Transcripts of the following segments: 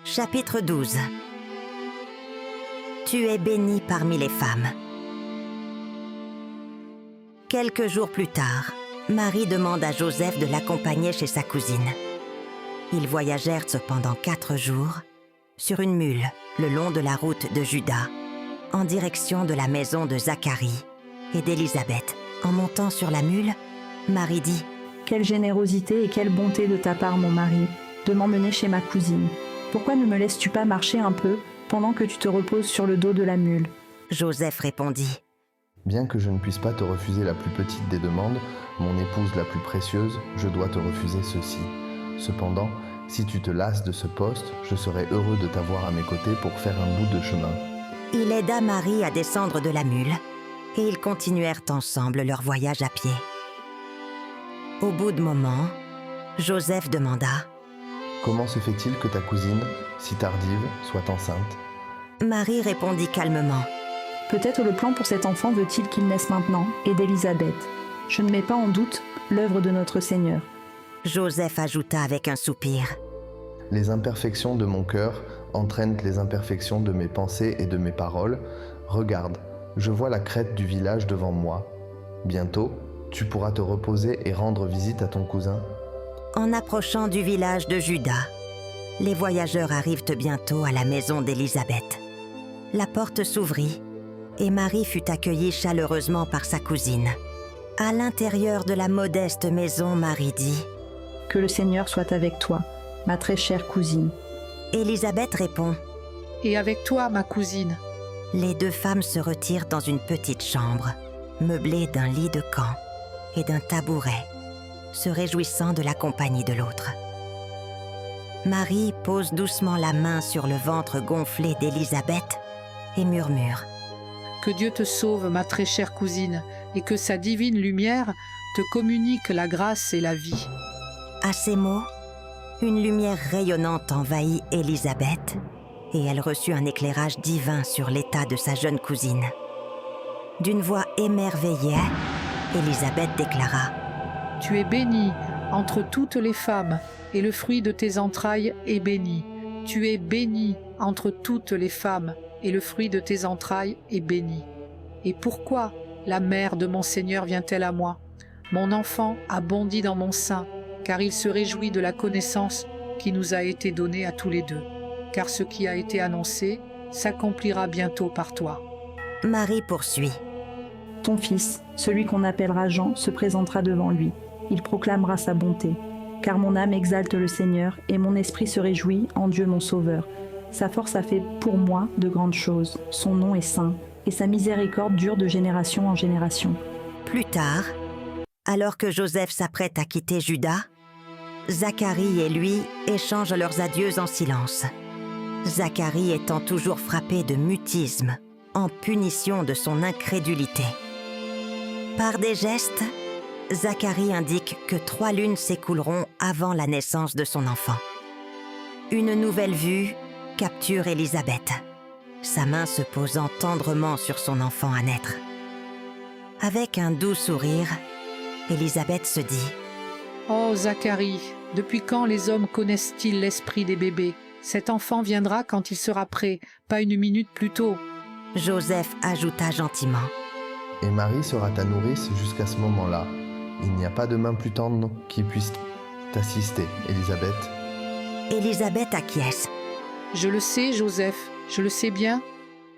Chapitre 12. Tu es bénie parmi les femmes. Quelques jours plus tard, Marie demande à Joseph de l'accompagner chez sa cousine. Ils voyagèrent cependant 4 jours sur une mule le long de la route de Juda, en direction de la maison de Zacharie et d'Élisabeth. En montant sur la mule, Marie dit : « Quelle générosité et quelle bonté de ta part, mon mari, de m'emmener chez ma cousine. Pourquoi ne me laisses-tu pas marcher un peu pendant que tu te reposes sur le dos de la mule ?» Joseph répondit : « Bien que je ne puisse pas te refuser la plus petite des demandes, mon épouse la plus précieuse, je dois te refuser ceci. Cependant, si tu te lasses de ce poste, je serai heureux de t'avoir à mes côtés pour faire un bout de chemin. » Il aida Marie à descendre de la mule et ils continuèrent ensemble leur voyage à pied. Au bout de moments, Joseph demanda : « Comment se fait-il que ta cousine, si tardive, soit enceinte ?» Marie répondit calmement : « Peut-être le plan pour cet enfant veut-il qu'il naisse maintenant, et d'Élisabeth. Je ne mets pas en doute l'œuvre de notre Seigneur. » Joseph ajouta avec un soupir : « Les imperfections de mon cœur entraînent les imperfections de mes pensées et de mes paroles. Regarde, je vois la crête du village devant moi. Bientôt, tu pourras te reposer et rendre visite à ton cousin. » En approchant du village de Juda, les voyageurs arrivent bientôt à la maison d'Élisabeth. La porte s'ouvrit et Marie fut accueillie chaleureusement par sa cousine. À l'intérieur de la modeste maison, Marie dit : « Que le Seigneur soit avec toi, ma très chère cousine. » Élisabeth répond : « Et avec toi, ma cousine. » Les 2 femmes se retirent dans une petite chambre, meublée d'un lit de camp et d'un tabouret, se réjouissant de la compagnie de l'autre. Marie pose doucement la main sur le ventre gonflé d'Élisabeth et murmure : « Que Dieu te sauve, ma très chère cousine, et que sa divine lumière te communique la grâce et la vie. » À ces mots, une lumière rayonnante envahit Élisabeth et elle reçut un éclairage divin sur l'état de sa jeune cousine. D'une voix émerveillée, Élisabeth déclara : « Tu es bénie entre toutes les femmes, et le fruit de tes entrailles est béni. Tu es bénie entre toutes les femmes, et le fruit de tes entrailles est béni. Et pourquoi la mère de mon Seigneur vient-elle à moi ? Mon enfant a bondi dans mon sein, car il se réjouit de la connaissance qui nous a été donnée à tous les 2. Car ce qui a été annoncé s'accomplira bientôt par toi. » Marie poursuit : « Ton fils, celui qu'on appellera Jean, se présentera devant lui. Il proclamera sa bonté. Car mon âme exalte le Seigneur, et mon esprit se réjouit en Dieu mon Sauveur. Sa force a fait pour moi de grandes choses. Son nom est saint, et sa miséricorde dure de génération en génération. » Plus tard, alors que Joseph s'apprête à quitter Juda, Zacharie et lui échangent leurs adieux en silence. Zacharie étant toujours frappé de mutisme, en punition de son incrédulité. Par des gestes, Zacharie indique que 3 lunes s'écouleront avant la naissance de son enfant. Une nouvelle vue capture Élisabeth, sa main se posant tendrement sur son enfant à naître. Avec un doux sourire, Élisabeth se dit : « Oh Zacharie, depuis quand les hommes connaissent-ils l'esprit des bébés ? Cet enfant viendra quand il sera prêt, pas une minute plus tôt. » Joseph ajouta gentiment : « Et Marie sera ta nourrice jusqu'à ce moment-là. Il n'y a pas de main plus tendre qui puisse t'assister, Élisabeth. » Élisabeth acquiesce. « Je le sais, Joseph, je le sais bien.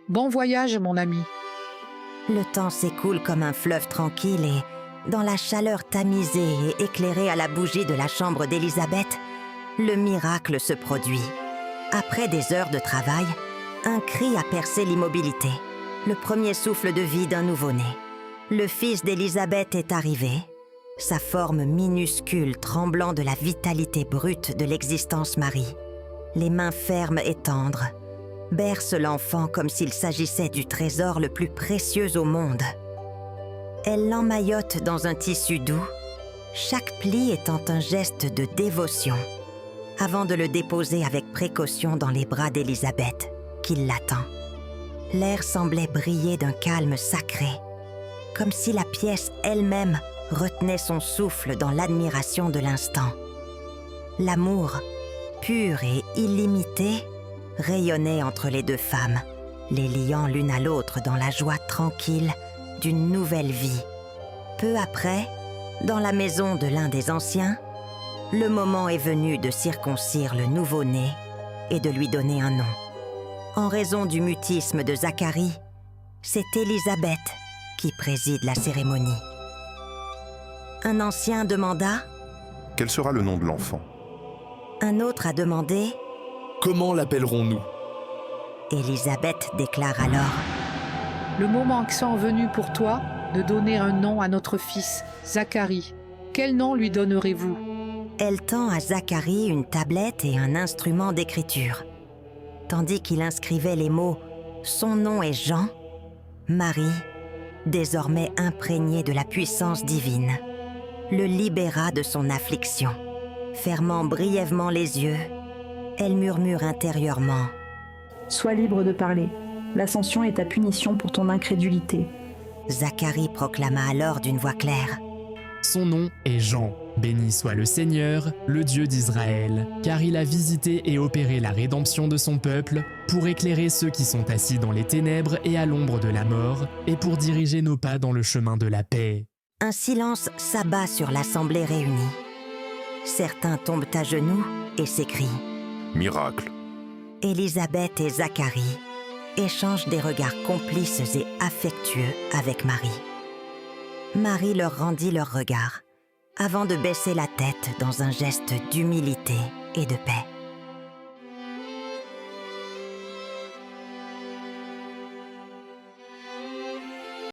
Bon voyage, mon ami. » Le temps s'écoule comme un fleuve tranquille et, dans la chaleur tamisée et éclairée à la bougie de la chambre d'Élisabeth, le miracle se produit. Après des heures de travail, un cri a percé l'immobilité, le premier souffle de vie d'un nouveau-né. Le fils d'Élisabeth est arrivé, sa forme minuscule tremblant de la vitalité brute de l'existence Marie. Les mains fermes et tendres bercent l'enfant comme s'il s'agissait du trésor le plus précieux au monde. Elle l'emmaillote dans un tissu doux, chaque pli étant un geste de dévotion, avant de le déposer avec précaution dans les bras d'Élisabeth, qui l'attend. L'air semblait briller d'un calme sacré, comme si la pièce elle-même retenait son souffle dans l'admiration de l'instant. L'amour, pur et illimité, rayonnait entre les deux femmes, les liant l'une à l'autre dans la joie tranquille d'une nouvelle vie. Peu après, dans la maison de l'un des anciens, le moment est venu de circoncire le nouveau-né et de lui donner un nom. En raison du mutisme de Zacharie, c'est Élisabeth qui préside la cérémonie. Un ancien demanda. Quel sera le nom de l'enfant? Un autre a demandé. Comment l'appellerons-nous? Élisabeth déclare alors. Le moment est venu pour toi de donner un nom à notre fils, Zacharie. Quel nom lui donnerez-vous? Elle tend à Zacharie une tablette et un instrument d'écriture. Tandis qu'il inscrivait les mots « Son nom est Jean », Marie, désormais imprégnée de la puissance divine, le libéra de son affliction. Fermant brièvement les yeux, elle murmure intérieurement. Sois libre de parler. L'ascension est ta punition pour ton incrédulité. Zacharie proclama alors d'une voix claire. Son nom est Jean. Béni soit le Seigneur, le Dieu d'Israël, car il a visité et opéré la rédemption de son peuple, pour éclairer ceux qui sont assis dans les ténèbres et à l'ombre de la mort, et pour diriger nos pas dans le chemin de la paix. Un silence s'abat sur l'assemblée réunie. Certains tombent à genoux et s'écrient. Miracle. Élisabeth et Zacharie échangent des regards complices et affectueux avec Marie. Marie leur rendit leur regard, avant de baisser la tête dans un geste d'humilité et de paix.